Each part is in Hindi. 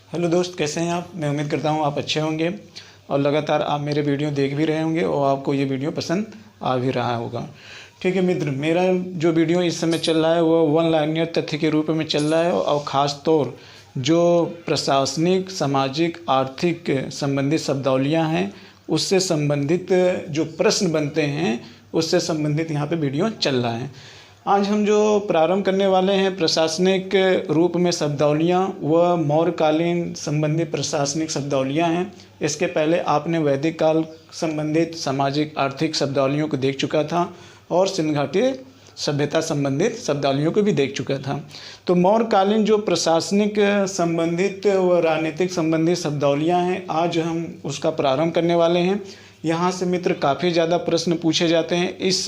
हेलो दोस्त, कैसे हैं आप। मैं उम्मीद करता हूं आप अच्छे होंगे और लगातार आप मेरे वीडियो देख भी रहे होंगे और आपको ये वीडियो पसंद आ भी रहा होगा। ठीक है मित्र, मेरा जो वीडियो इस समय चल रहा है वो वन लाइनर तथ्य के रूप में चल रहा है और ख़ास तौर जो प्रशासनिक, सामाजिक, आर्थिक संबंधित शब्दावलियाँ हैं उससे संबंधित जो प्रश्न बनते हैं उससे संबंधित यहाँ पे वीडियो चल रहा है। आज हम जो प्रारंभ करने वाले हैं प्रशासनिक रूप में शब्दावलियाँ व मौर्यकालीन संबंधित प्रशासनिक शब्दावलियाँ हैं। इसके पहले आपने वैदिक काल संबंधित सामाजिक आर्थिक शब्दावलियों को देख चुका था और सिंधु घाटी सभ्यता संबंधित शब्दावलियों को भी देख चुका था। तो मौर्यकालीन जो प्रशासनिक संबंधित व राजनीतिक संबंधित शब्दावलियाँ हैं आज हम उसका प्रारंभ करने वाले हैं। यहाँ से मित्र काफ़ी ज़्यादा प्रश्न पूछे जाते हैं, इस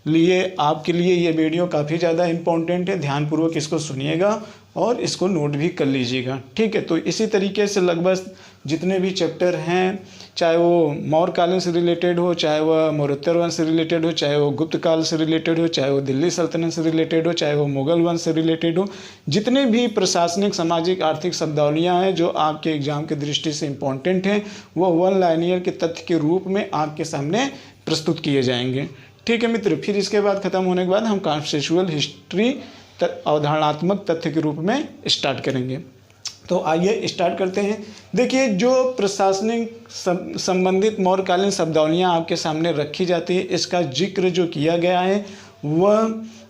लिए आपके लिए ये वीडियो काफ़ी ज़्यादा इम्पोर्टेंट है। ध्यानपूर्वक इसको सुनिएगा और इसको नोट भी कर लीजिएगा। ठीक है, तो इसी तरीके से लगभग जितने भी चैप्टर हैं, चाहे वो मौर्यकालीन से रिलेटेड हो, चाहे वह मौर्योत्तर वंश से रिलेटेड हो, चाहे वो गुप्त काल से रिलेटेड हो, चाहे वो दिल्ली सल्तनत से रिलेटेड हो, चाहे वो मुगल वंश से रिलेटेड हो, जितने भी प्रशासनिक, सामाजिक, आर्थिक शब्दावलियाँ हैं जो आपके एग्जाम की दृष्टि से इम्पोर्टेंट हैं वो वन लाइनियर के तथ्य के रूप में आपके सामने प्रस्तुत किए जाएंगे। ठीक है मित्र, फिर इसके बाद ख़त्म होने के बाद हम कॉन्सेप्चुअल हिस्ट्री अवधारणात्मक तथ्य के रूप में स्टार्ट करेंगे। तो आइए स्टार्ट करते हैं। देखिए, जो प्रशासनिक संबंधित मौर्यकालीन शब्दावलियाँ आपके सामने रखी जाती है इसका जिक्र जो किया गया है वह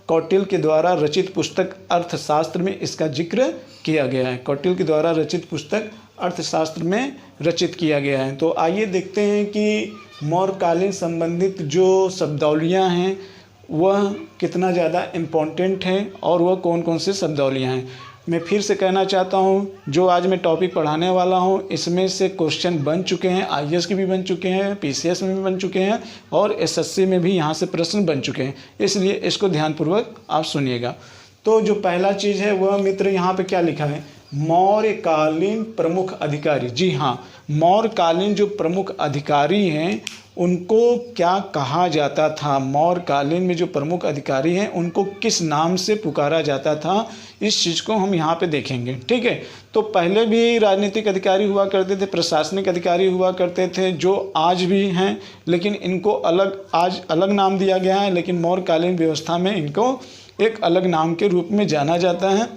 कौटिल्य के द्वारा रचित पुस्तक अर्थशास्त्र में इसका जिक्र किया गया है। कौटिल्य के द्वारा रचित पुस्तक अर्थशास्त्र में रचित किया गया है। तो आइए देखते हैं कि मौर्यकालीन संबंधित जो शब्दावलियाँ हैं वह कितना ज़्यादा इम्पोर्टेंट हैं और वह कौन कौन से शब्दावलियाँ हैं। मैं फिर से कहना चाहता हूँ, जो आज मैं टॉपिक पढ़ाने वाला हूँ इसमें से क्वेश्चन बन चुके हैं, आईएएस के भी बन चुके हैं, पीसीएस में भी बन चुके हैं और एसएससी में भी यहाँ से प्रश्न बन चुके हैं, इसलिए इसको ध्यानपूर्वक आप सुनिएगा। तो जो पहला चीज़ है वह मित्र यहाँ पे क्या लिखा है, मौर्यकालीन प्रमुख अधिकारी। जी हाँ, मौर्यकालीन जो प्रमुख अधिकारी हैं उनको क्या कहा जाता था, मौर्यकालीन में जो प्रमुख अधिकारी हैं उनको किस नाम से पुकारा जाता था, इस चीज़ को हम यहाँ पे देखेंगे। ठीक है, तो पहले भी राजनीतिक अधिकारी हुआ करते थे, प्रशासनिक अधिकारी हुआ करते थे जो आज भी हैं, लेकिन इनको आज अलग नाम दिया गया है, लेकिन मौर्यकालीन व्यवस्था में इनको एक अलग नाम के रूप में जाना जाता है।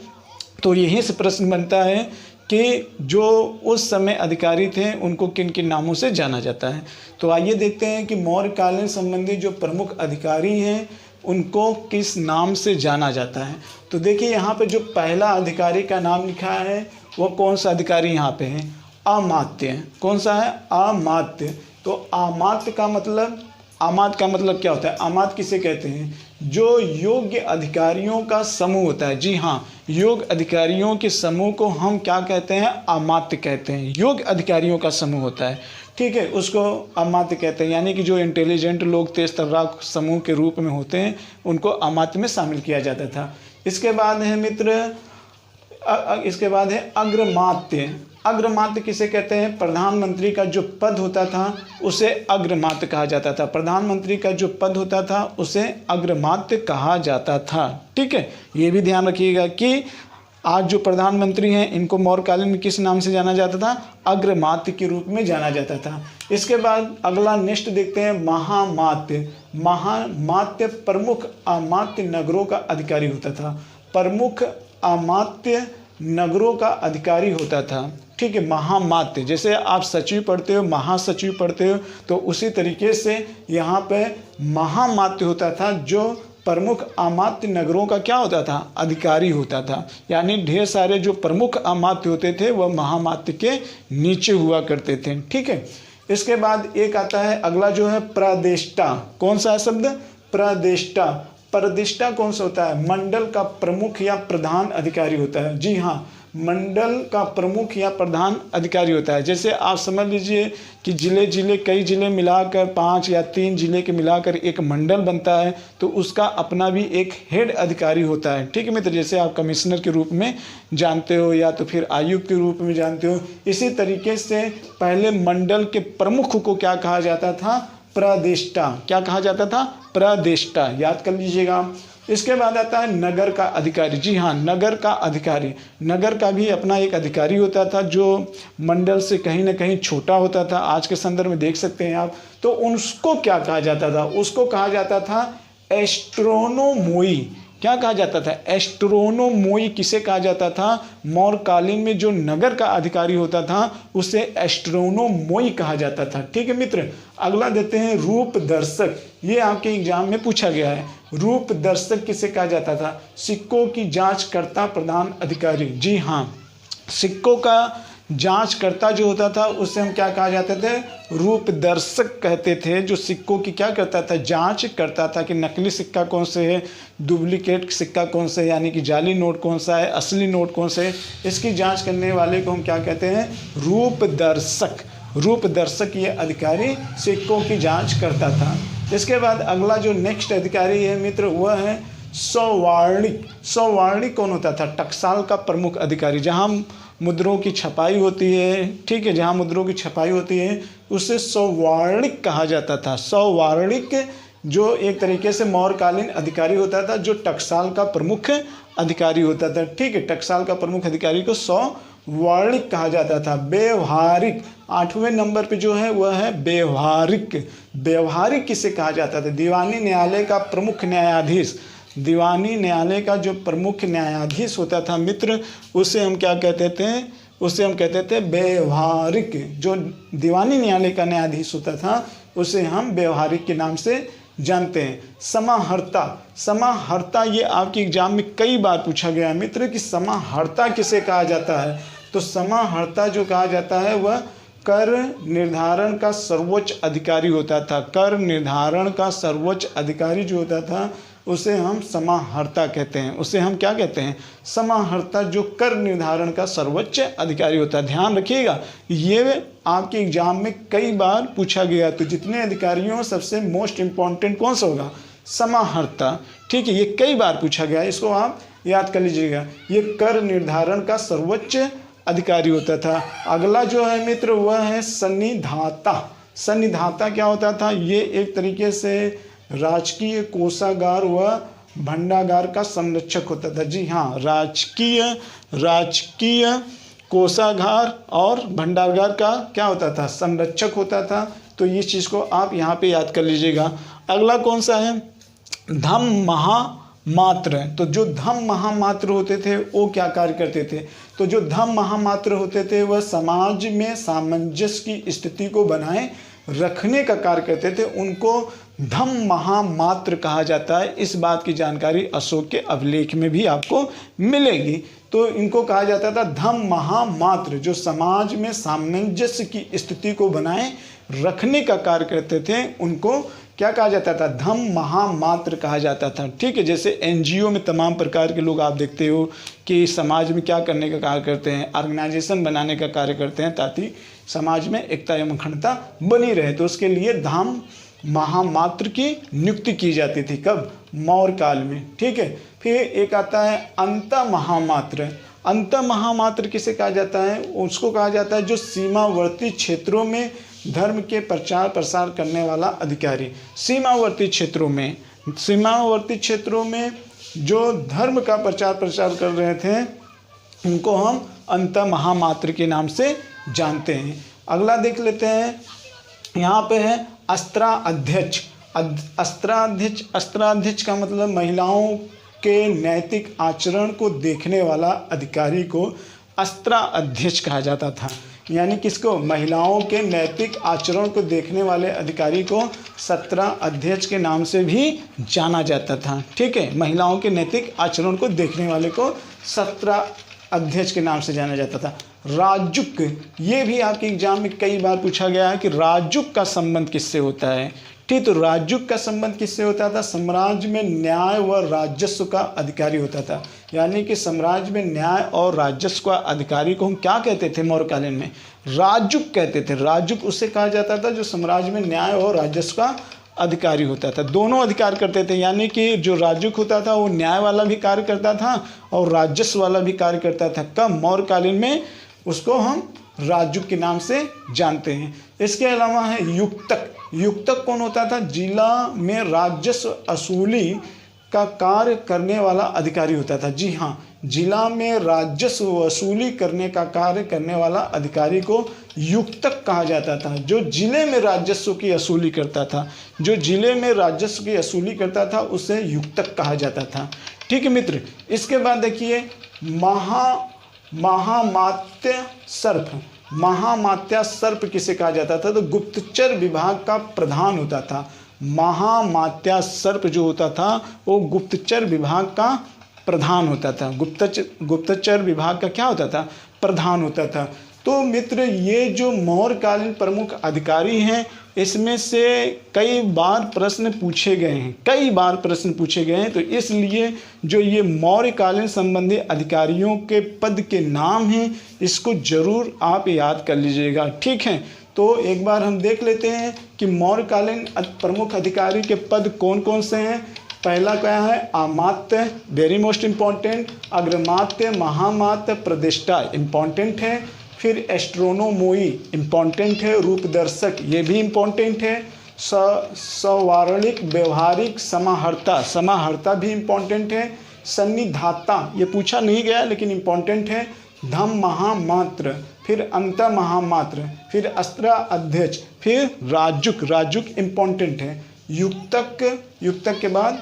तो यहीं से प्रश्न बनता है कि जो उस समय अधिकारी थे उनको किन किन नामों से जाना जाता है। तो आइए देखते हैं कि मौर्यकालीन संबंधी जो प्रमुख अधिकारी हैं उनको किस नाम से जाना जाता है। तो देखिए यहाँ पे जो पहला अधिकारी का नाम लिखा है वो कौन सा अधिकारी यहाँ पे है, अमात्य। कौन सा है, अमात्य। तो अमात्य का मतलब क्या होता है, अमात्य किसे कहते हैं, जो योग्य अधिकारियों का समूह होता है। जी हाँ, योग्य अधिकारियों के समूह को हम क्या कहते हैं, अमात्य कहते हैं। योग्य अधिकारियों का समूह होता है, ठीक है, उसको अमात्य कहते हैं। यानी कि जो इंटेलिजेंट लोग तेज तर्राक समूह के रूप में होते हैं उनको अमात्य में शामिल किया जाता था। इसके बाद है मित्र, इसके बाद है अग्रमात्य। अग्रमात्य किसे कहते हैं, प्रधानमंत्री का जो पद होता था उसे अग्रमात्य कहा जाता था। प्रधानमंत्री का जो पद होता था उसे अग्रमात्य कहा जाता था। ठीक है, ये भी ध्यान रखिएगा कि आज जो प्रधानमंत्री हैं इनको मौर्यकालीन में किस नाम से जाना जाता था, अग्रमात्य के रूप में जाना जाता था। इसके बाद अगला नेक्स्ट देखते हैं, महामात्य। महामात्य प्रमुख अमात्य नगरों का अधिकारी होता था। प्रमुख अमात्य नगरों का अधिकारी होता था। ठीक है, महामात्य, जैसे आप सचिव पढ़ते हो, महासचिव पढ़ते हो, तो उसी तरीके से यहाँ पे महामात्य होता था जो प्रमुख अमात्य नगरों का क्या होता था, अधिकारी होता था। यानी ढेर सारे जो प्रमुख अमात्य होते थे वह महामात्य के नीचे हुआ करते थे। ठीक है, इसके बाद एक आता है अगला जो है प्रदेष्टा। कौन सा है शब्द, प्रदेष्टा। प्रदेष्टा कौन सा होता है, मंडल का प्रमुख या प्रधान अधिकारी होता है। जी हाँ, मंडल का प्रमुख या प्रधान अधिकारी होता है। जैसे आप समझ लीजिए कि कई ज़िले मिलाकर 5 या 3 ज़िले के मिलाकर एक मंडल बनता है, तो उसका अपना भी एक हेड अधिकारी होता है। ठीक है मित्र, जैसे आप कमिश्नर के रूप में जानते हो या तो फिर आयुक्त के रूप में जानते हो, इसी तरीके से पहले मंडल के प्रमुख को क्या कहा जाता था, प्रदेष्टा। क्या कहा जाता था, प्रदेष्टा, याद कर लीजिएगा। इसके बाद आता है नगर का अधिकारी। जी हाँ, नगर का अधिकारी। नगर का भी अपना एक अधिकारी होता था जो मंडल से कहीं ना कहीं छोटा होता था। आज के संदर्भ में देख सकते हैं आप। तो उसको क्या कहा जाता था? उसको कहा जाता था एस्ट्रोनोमोई। क्या कहा जाता था? एस्ट्रोनोमोई। किसे कहा जाता था? मौर्यकालीन में जो नगर का अधिकारी होता था उसे एस्ट्रोनोमोई कहा जाता था। ठीक है मित्र, अगला देते हैं रूप दर्शक। ये आपके एग्जाम में पूछा गया है। रूप दर्शक किसे कहा जाता था? सिक्कों की जांचकर्ता प्रधान अधिकारी। जी हाँ, सिक्कों का जांचकर्ता जो होता था उससे हम क्या कहा जाते थे? रूप दर्शक कहते थे। जो सिक्कों की क्या करता था? जांच करता था कि नकली सिक्का कौन से है, डुप्लीकेट सिक्का कौन से है, यानी कि जाली नोट कौन सा है, असली नोट कौन से है। इसकी जांच करने वाले को हम क्या कहते हैं? रूप दर्शक। रूप दर्शक ये अधिकारी सिक्कों की जांच करता था। इसके बाद अगला जो नेक्स्ट अधिकारी है मित्र वह है सौवर्णिक। सौवर्णिक कौन होता था? टकसाल का प्रमुख अधिकारी। जहाँ मुद्रों की छपाई होती है, ठीक है, जहाँ मुद्रों की छपाई होती है उसे सौवर्णिक कहा जाता था। सौवर्णिक जो एक तरीके से मौर्यकालीन अधिकारी होता था जो टकसाल का प्रमुख अधिकारी होता था। ठीक है, टकसाल का प्रमुख अधिकारी को सौवर्णिक कहा जाता था। व्यवहारिक 8वें नंबर पे जो है वह है व्यवहारिक। व्यवहारिक किसे कहा जाता था? दीवानी न्यायालय का प्रमुख न्यायाधीश। दीवानी न्यायालय का जो प्रमुख न्यायाधीश होता था मित्र उसे हम क्या कहते थे? उसे हम कहते थे व्यवहारिक। जो दीवानी न्यायालय का न्यायाधीश होता था उसे हम व्यवहारिक के नाम से जानते हैं। समाहर्ता। समाहर्ता ये आपके एग्जाम में कई बार पूछा गया है मित्र कि समाहर्ता किसे कहा जाता है? तो समाहर्ता जो कहा जाता है वह कर निर्धारण का सर्वोच्च अधिकारी होता था। कर निर्धारण का सर्वोच्च अधिकारी जो होता था उसे हम समाहर्ता कहते हैं। उसे हम क्या कहते हैं? समाहर्ता, जो कर निर्धारण का सर्वोच्च अधिकारी होता है। ध्यान रखिएगा, ये आपके एग्जाम में कई बार पूछा गया। तो जितने अधिकारियों सबसे मोस्ट इम्पॉर्टेंट कौन सा होगा? समाहर्ता। ठीक है, ये कई बार पूछा गया, इसको आप याद कर लीजिएगा। ये कर निर्धारण का सर्वोच्च अधिकारी होता था। अगला जो है मित्र वह है सन्निधाता। सन्निधाता क्या होता था? ये एक तरीके से राजकीय कोषागार व भंडागार का संरक्षक होता था। जी हाँ, राजकीय कोषागार और भंडागार का क्या होता था? संरक्षक होता था। तो ये चीज़ को आप यहाँ पे याद कर लीजिएगा। अगला कौन सा है? धम्म महामात्र। तो जो धम्म महामात्र होते थे वो क्या कार्य करते थे? तो जो धम्म महामात्र होते थे वह समाज में सामंजस्य की स्थिति को बनाए रखने का कार्य करते थे। उनको धम्म महामात्र कहा जाता है। इस बात की जानकारी अशोक के अभिलेख में भी आपको मिलेगी। तो इनको कहा जाता था धम्म महामात्र, जो समाज में सामंजस्य की स्थिति को बनाए रखने का कार्य करते थे। उनको क्या कहा जाता था? धम्म महामात्र कहा जाता था। ठीक है, जैसे एनजीओ में तमाम प्रकार के लोग आप देखते हो कि समाज में क्या करने का कार्य करते हैं? ऑर्गेनाइजेशन बनाने का कार्य करते हैं ताकि समाज में एकता एवं अखंडता बनी रहे। तो उसके लिए धम्म महामात्र की नियुक्ति की जाती थी। कब? मौर्य काल में। ठीक है, फिर एक आता है अंत महामात्र। अंत महामात्र किसे कहा जाता है? उसको कहा जाता है जो सीमावर्ती क्षेत्रों में धर्म के प्रचार प्रसार करने वाला अधिकारी। सीमावर्ती क्षेत्रों में जो धर्म का प्रचार प्रसार कर रहे थे उनको हम अंत महामात्र के नाम से जानते हैं। अगला देख लेते हैं, यहाँ पे है अस्त्राध्यक्ष। अस्त्राध्यक्ष का मतलब महिलाओं के नैतिक आचरण को देखने वाला अधिकारी को अस्त्राध्यक्ष कहा जाता था। यानी किसको? महिलाओं के नैतिक आचरण को देखने वाले अधिकारी को सत्राध्यक्ष के नाम से भी जाना जाता था। ठीक है, महिलाओं के नैतिक आचरण को देखने वाले को सत्राध्यक्ष के नाम से जाना जाता था। राजुक, ये भी आपके एग्जाम में कई बार पूछा गया है कि राजुक का संबंध किससे होता है? ठीक, तो राजुक का संबंध किससे होता था? साम्राज्य में न्याय व राजस्व का अधिकारी होता था। यानी कि साम्राज्य में न्याय और राजस्व का अधिकारी को हम क्या कहते थे? मौर्यकालीन में राजुक कहते थे। राजुक उससे कहा जाता था जो साम्राज्य में न्याय और राजस्व का अधिकारी होता था। दोनों अधिकार करते थे, यानी कि जो राजुक होता था वो न्याय वाला भी कार्य करता था और राजस्व वाला भी कार्य करता था। कब? मौर्यकालीन में उसको हम राजुक के नाम से जानते हैं। इसके अलावा है युक्तक। युक्तक कौन होता था? जिला में राजस्व असूली का कार्य करने वाला अधिकारी होता था। जी हाँ, जिला में राजस्व वसूली करने का कार्य करने वाला अधिकारी को युक्तक कहा जाता था। जो जिले में राजस्व की वसूली करता था, जो जिले में राजस्व की वसूली करता था उसे युक्तक कहा जाता था। ठीक है मित्र, इसके बाद देखिए महामात्य सर्प। महामात्या सर्प किसे कहा जाता था? तो गुप्तचर विभाग का प्रधान होता था। महामात्या सर्प जो होता था वो गुप्तचर विभाग का प्रधान होता था। गुप्तचर विभाग का क्या होता था? प्रधान होता था। तो मित्र, ये जो मौर्यकालीन प्रमुख अधिकारी हैं इसमें से कई बार प्रश्न पूछे गए हैं, तो इसलिए जो ये मौर्यकालीन संबंधी अधिकारियों के पद के नाम हैं इसको जरूर आप याद कर लीजिएगा। ठीक है, तो एक बार हम देख लेते हैं कि मौर्यकालीन प्रमुख अधिकारी के पद कौन कौन से हैं। पहला क्या है? अमात्य, वेरी मोस्ट इम्पॉर्टेंट। अग्रमात्य, महामात्य, प्रतिष्ठा इम्पॉर्टेंट है। फिर एस्ट्रोनोमोई इम्पॉर्टेंट है। रूपदर्शक ये भी इम्पॉर्टेंट है। सवारणिक, व्यवहारिक, समाहर्ता भी इम्पॉर्टेंट है। सन्निधाता ये पूछा नहीं गया लेकिन इम्पॉर्टेंट है। धम महामात्र, फिर अंत महामात्र, फिर अस्त्र अध्यक्ष, फिर राजुक इम्पॉर्टेंट है। युक्तक के बाद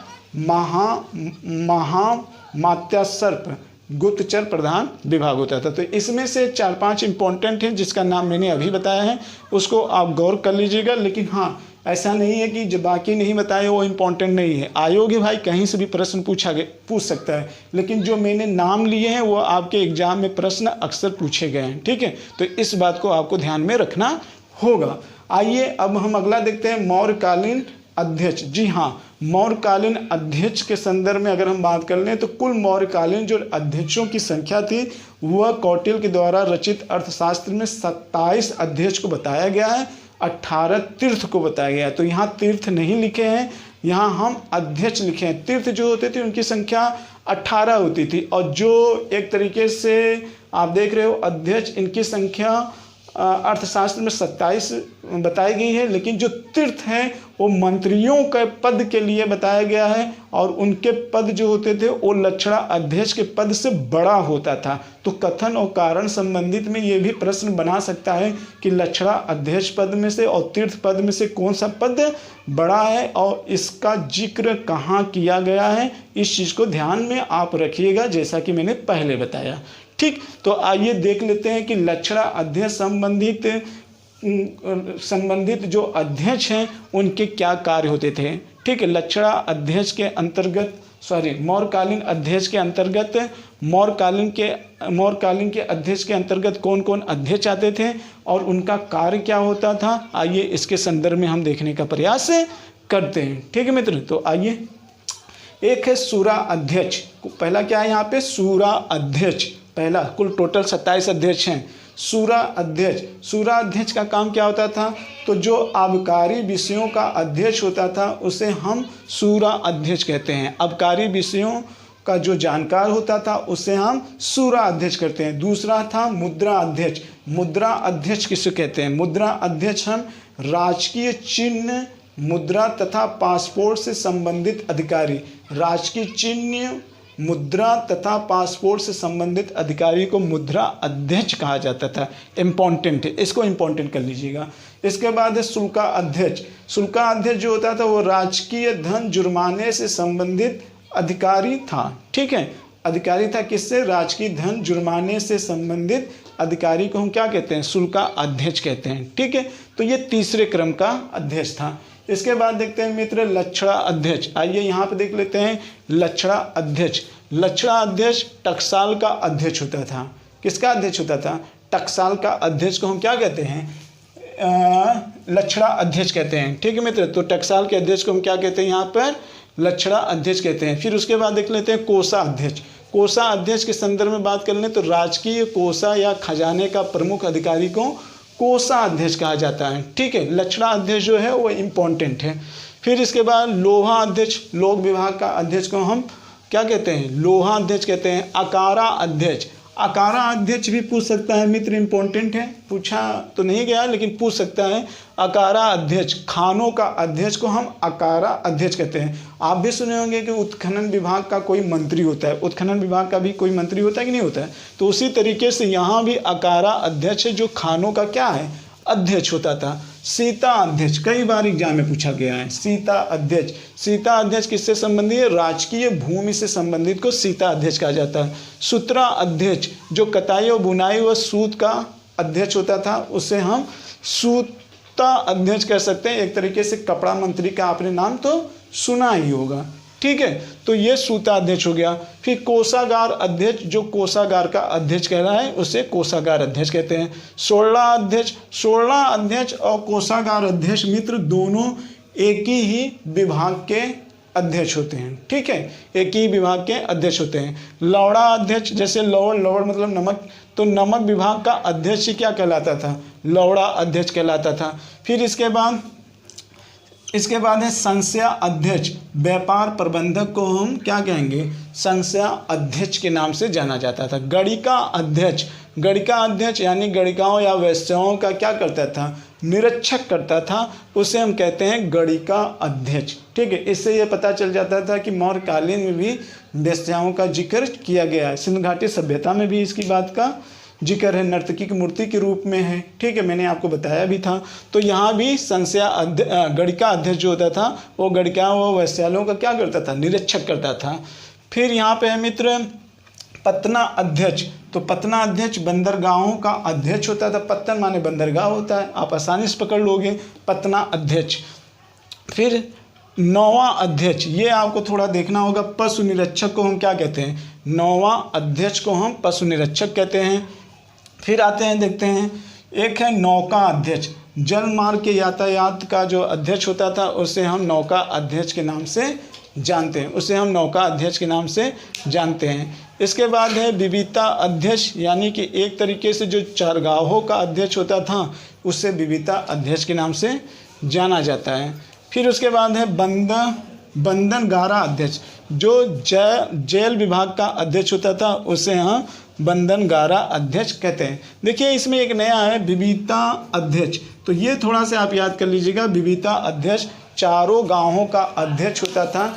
महामात्या सर्प गुप्तचर प्रधान विभाग होता था। तो इसमें से 4-5 इम्पॉर्टेंट हैं जिसका नाम मैंने अभी बताया है, उसको आप गौर कर लीजिएगा। लेकिन हाँ, ऐसा नहीं है कि जो बाकी नहीं बताए वो इम्पॉर्टेंट नहीं है। आयोग भाई कहीं से भी प्रश्न पूछ सकता है, लेकिन जो मैंने नाम लिए हैं वो आपके एग्जाम में प्रश्न अक्सर पूछे गए हैं। ठीक है, तो इस बात को आपको ध्यान में रखना होगा। आइए अब हम अगला देखते हैं, मौर्यकालीन अध्यक्ष। जी हाँ, मौर्यकालीन अध्यक्ष के संदर्भ में अगर हम बात कर लें तो कुल मौर्यकालीन जो अध्यक्षों की संख्या थी वह कौटिल्य के द्वारा रचित अर्थशास्त्र में 27 अध्यक्ष को बताया गया है, 18 तीर्थ को बताया गया है। तो यहाँ तीर्थ नहीं लिखे हैं, यहाँ हम अध्यक्ष लिखे हैं। तीर्थ जो होते थे उनकी संख्या 18 होती थी, और जो एक तरीके से आप देख रहे हो अध्यक्ष, इनकी संख्या अर्थशास्त्र में 27 बताई गई है। लेकिन जो तीर्थ हैं वो मंत्रियों के पद के लिए बताया गया है, और उनके पद जो होते थे वो लक्षणा अध्यक्ष के पद से बड़ा होता था। तो कथन और कारण संबंधित में ये भी प्रश्न बना सकता है कि लक्षणा अध्यक्ष पद में से और तीर्थ पद में से कौन सा पद बड़ा है और इसका जिक्र कहाँ किया गया है। इस चीज़ को ध्यान में आप रखिएगा, जैसा कि मैंने पहले बताया। ठीक, तो आइए देख लेते हैं कि लक्षणा अध्यक्ष संबंधित जो अध्यक्ष हैं उनके क्या कार्य होते थे। ठीक है, लक्षणा अध्यक्ष के अंतर्गत मौर्यकालीन अध्यक्ष के अंतर्गत मौर्यकालीन के अध्यक्ष के अंतर्गत कौन कौन अध्यक्ष आते थे और उनका कार्य क्या होता था। आइए इसके संदर्भ में हम देखने का प्रयास करते हैं। ठीक है मित्र, तो आइए, एक है सूरा अध्यक्ष। पहला क्या है यहाँ पे? सूरा अध्यक्ष। पहला, कुल टोटल 27 अध्यक्ष हैं। सूरा अध्यक्ष का काम क्या होता था? तो जो आबकारी विषयों का अध्यक्ष होता था उसे हम सूरा अध्यक्ष कहते हैं। आबकारी विषयों का जो जानकार होता था उसे हम सूरा अध्यक्ष कहते हैं। दूसरा था मुद्रा अध्यक्ष। मुद्रा अध्यक्ष किसे कहते हैं? मुद्रा अध्यक्ष हम राजकीय चिन्ह, मुद्रा तथा पासपोर्ट से संबंधित अधिकारी। राजकीय चिन्ह, मुद्रा तथा पासपोर्ट से संबंधित अधिकारी को मुद्रा अध्यक्ष कहा जाता था। इम्पॉर्टेंट है, इसको इम्पॉर्टेंट कर लीजिएगा। इसके बाद है शुल्का अध्यक्ष। शुल्का अध्यक्ष जो होता था वो राजकीय धन जुर्माने से संबंधित अधिकारी था। ठीक है, अधिकारी था किससे? राजकीय धन जुर्माने से संबंधित अधिकारी को हम क्या कहते हैं? शुल्का अध्यक्ष कहते हैं। ठीक है, तो ये तीसरे क्रम का अध्यक्ष था। इसके बाद देखते हैं मित्र लक्षणा अध्यक्ष। आइए यहाँ पे देख लेते हैं लक्षणा अध्यक्ष। लक्षणा अध्यक्ष टकसाल का अध्यक्ष होता था। किसका अध्यक्ष होता था? टकसाल का अध्यक्ष को हम क्या कहते हैं? लक्षणा अध्यक्ष कहते हैं। ठीक है मित्र, तो टकसाल के अध्यक्ष को हम क्या कहते हैं? यहाँ पर लक्षणा अध्यक्ष कहते हैं। फिर उसके बाद देख लेते हैं कोषा अध्यक्ष। कोषा अध्यक्ष के संदर्भ में बात कर लें तो राजकीय कोषा या खजाने का प्रमुख अधिकारी को कोषा अध्यक्ष कहा जाता है। ठीक है, लक्षणा अध्यक्ष जो है वो इम्पोर्टेंट है। फिर इसके बाद लोहा अध्यक्ष, लोक विभाग का अध्यक्ष को हम क्या कहते हैं? लोहा अध्यक्ष कहते हैं। अकारा अध्यक्ष, अकारा अध्यक्ष भी पूछ सकता है मित्र, इम्पोर्टेंट है, पूछा तो नहीं गया लेकिन पूछ सकता है। अकारा अध्यक्ष, खानों का अध्यक्ष को हम अकारा अध्यक्ष कहते हैं। आप भी सुने होंगे कि उत्खनन विभाग का कोई मंत्री होता है, उत्खनन विभाग का भी कोई मंत्री होता है कि नहीं होता है। तो उसी तरीके से यहाँ भी अकारा अध्यक्ष जो खानों का क्या है, अध्यक्ष होता था। सीता अध्यक्ष कई बार एग्जाम में पूछा गया है। सीता अध्यक्ष, सीता अध्यक्ष किससे संबंधित है, राजकीय भूमि से संबंधित को सीता अध्यक्ष कहा जाता है। सूत्रा अध्यक्ष जो कताई और बुनाई व सूत का अध्यक्ष होता था, उसे हम सूता अध्यक्ष कह सकते हैं। एक तरीके से कपड़ा मंत्री का आपने नाम तो सुना ही होगा, ठीक है। तो ये सूता अध्यक्ष हो गया। फिर कोषागार अध्यक्ष जो कोषागार का अध्यक्ष कह रहा है उसे कोषागार अध्यक्ष कहते हैं। 16 अध्यक्ष, 16 अध्यक्ष और कोषागार अध्यक्ष मित्र दोनों एक ही विभाग के अध्यक्ष होते हैं, ठीक है, एक ही विभाग के अध्यक्ष होते हैं। लौड़ा अध्यक्ष, जैसे लौड़, लौड़ मतलब नमक, तो नमक विभाग का अध्यक्ष क्या कहलाता था, लौड़ा अध्यक्ष कहलाता था। फिर इसके बाद है संशय अध्यक्ष, व्यापार प्रबंधक को हम क्या कहेंगे, संशय अध्यक्ष के नाम से जाना जाता था। गणिका अध्यक्ष, गणिका अध्यक्ष यानी गणिकाओं या वेश्याओं का क्या करता था, निरीक्षक करता था, उसे हम कहते हैं गणिका अध्यक्ष, ठीक है। इससे ये पता चल जाता था कि मौर्यकालीन में भी वेश्याओं का जिक्र किया गया है। सिंधु घाटी सभ्यता में भी इसकी बात का जिक्र है, नर्तकी की मूर्ति के रूप में है, ठीक है, मैंने आपको बताया भी था। तो यहाँ भी गणिका अध्यक्ष जो होता था वो गणिकाओं व वेश्याओं का क्या करता था, निरीक्षक करता था। फिर यहाँ पे है मित्र पत्तना अध्यक्ष, तो पत्तना अध्यक्ष बंदरगाहों का अध्यक्ष होता था। पत्तन माने बंदरगाह होता है, आप आसानी से पकड़ लोगे, पत्तना अध्यक्ष। फिर 9वां अध्यक्ष, ये आपको थोड़ा देखना होगा, पशु निरीक्षक को हम क्या कहते हैं, 9वां अध्यक्ष को हम पशु निरीक्षक कहते हैं। फिर आते हैं, देखते हैं, एक है नौका अध्यक्ष, जल मार्ग के यातायात का जो अध्यक्ष होता था उसे हम नौका अध्यक्ष के नाम से जानते हैं, उसे हम नौका अध्यक्ष के नाम से जानते हैं। इसके बाद है विविता अध्यक्ष, यानी कि एक तरीके से जो चारगाहों का अध्यक्ष होता था उसे विविता अध्यक्ष के नाम से जाना जाता है। फिर उसके बाद है बंधनगारा अध्यक्ष, जो जेल विभाग का अध्यक्ष होता था उसे हम बंधनगारा अध्यक्ष कहते हैं। देखिए इसमें एक नया है विविता अध्यक्ष, तो ये थोड़ा सा आप याद कर लीजिएगा। विविता अध्यक्ष चारों गांवों का अध्यक्ष होता था,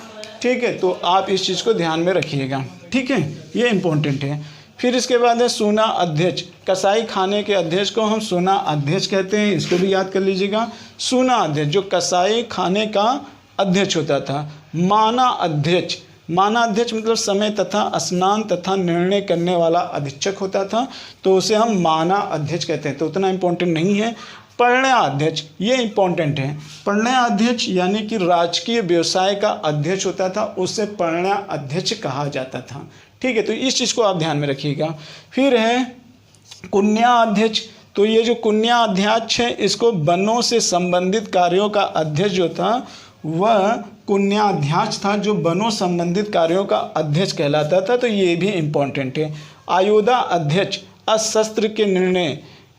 ठीक है, तो आप इस चीज़ को ध्यान में रखिएगा, ठीक है, ये इम्पोर्टेंट है। फिर इसके बाद है सोना अध्यक्ष, कसाई खाने के अध्यक्ष को हम सोना अध्यक्ष कहते हैं, इसको भी याद कर लीजिएगा। सोना अध्यक्ष जो कसाई खाने का अध्यक्ष होता था। माना अध्यक्ष, माना अध्यक्ष मतलब समय तथा स्नान तथा निर्णय करने वाला अधीक्षक होता था, तो उसे हम माना अध्यक्ष कहते हैं, तो उतना इम्पोर्टेंट नहीं है। परिणय अध्यक्ष, ये इम्पोर्टेंट है। परिणय अध्यक्ष यानी कि राजकीय व्यवसाय का अध्यक्ष होता था, उसे परिणय अध्यक्ष कहा जाता था, ठीक है, तो इस चीज़ को आप ध्यान में रखिएगा। फिर है कन्या अध्यक्ष, तो ये जो कन्या अध्यक्ष है इसको वनों से संबंधित कार्यों का अध्यक्ष जो था वह कन्या अध्यक्ष था, जो वनों संबंधित कार्यों का अध्यक्ष कहलाता था, तो ये भी इम्पोर्टेंट है। आयुधा अध्यक्ष, अशस्त्र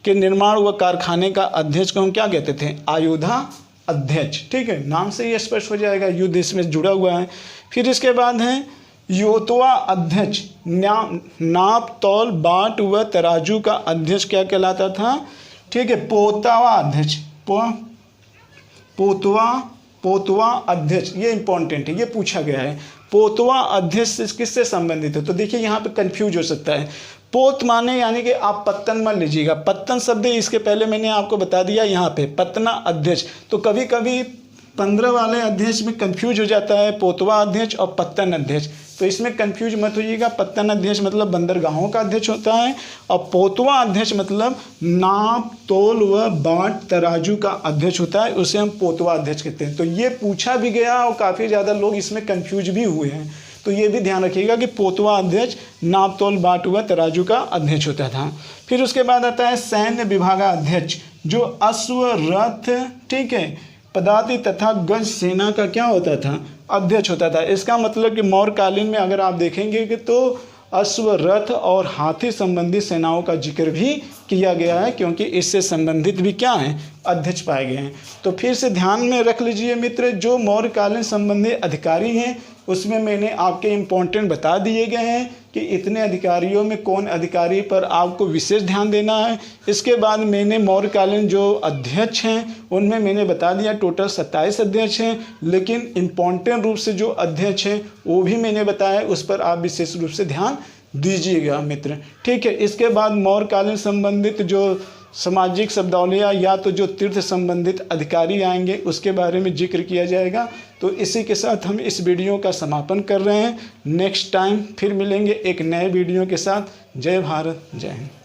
के निर्माण व कारखाने का अध्यक्ष को हम क्या कहते थे, आयुधा अध्यक्ष, ठीक है, नाम से ये स्पष्ट हो जाएगा, युद्ध इसमें जुड़ा हुआ है। फिर इसके बाद है योतवा अध्यक्ष, नाप तौल बाट व तराजू का अध्यक्ष क्या कहलाता था, ठीक है। पोतवा अध्यक्ष, पोतवा अध्यक्ष, ये इंपॉर्टेंट है, ये पूछा गया है। पोतवा अध्यक्ष किससे संबंधित है, तो देखिए यहाँ पे कंफ्यूज हो सकता है। पोत माने यानी कि आप पत्तन मत लीजिएगा, पत्तन शब्द इसके पहले मैंने आपको बता दिया, यहाँ पे पत्तना अध्यक्ष, तो कभी कभी 15 वाले अध्यक्ष में कंफ्यूज हो जाता है पोतवा अध्यक्ष और पत्तन अध्यक्ष, तो इसमें कंफ्यूज मत होइएगा। पत्तन अध्यक्ष मतलब बंदरगाहों का अध्यक्ष होता है और पोतवा अध्यक्ष मतलब नाप तोल व बाट तराजू का अध्यक्ष होता है, उसे हम पोतवा अध्यक्ष कहते हैं। तो ये पूछा भी गया और काफ़ी ज़्यादा लोग इसमें कंफ्यूज भी हुए हैं, तो ये भी ध्यान रखिएगा कि पोतवा अध्यक्ष नाप तोल बाट व तराजू का अध्यक्ष होता था। फिर उसके बाद आता है सैन्य विभागाध्यक्ष, जो अश्व रथ, ठीक है, पदाति तथा गज सेना का क्या होता था, अध्यक्ष होता था। इसका मतलब कि मौर्यकालीन में अगर आप देखेंगे कि तो अश्व रथ और हाथी संबंधी सेनाओं का जिक्र भी किया गया है, क्योंकि इससे संबंधित भी क्या हैं, अध्यक्ष पाए गए हैं। तो फिर से ध्यान में रख लीजिए मित्र, जो मौर्यकालीन संबंधी अधिकारी हैं उसमें मैंने आपके इम्पोर्टेंट बता दिए गए हैं कि इतने अधिकारियों में कौन अधिकारी पर आपको विशेष ध्यान देना है। इसके बाद मैंने मौर्यकालीन जो अध्यक्ष हैं उनमें मैंने बता दिया टोटल 27 अध्यक्ष हैं, लेकिन इम्पोर्टेंट रूप से जो अध्यक्ष हैं वो भी मैंने बताया, उस पर आप विशेष रूप से ध्यान दीजिएगा मित्र। ठीक है, इसके बाद मौर्यकालीन संबंधित जो सामाजिक शब्दावलियाँ या तो जो तीर्थ संबंधित अधिकारी आएंगे उसके बारे में जिक्र किया जाएगा। तो इसी के साथ हम इस वीडियो का समापन कर रहे हैं। नेक्स्ट टाइम फिर मिलेंगे एक नए वीडियो के साथ। जय भारत, जय हिंद।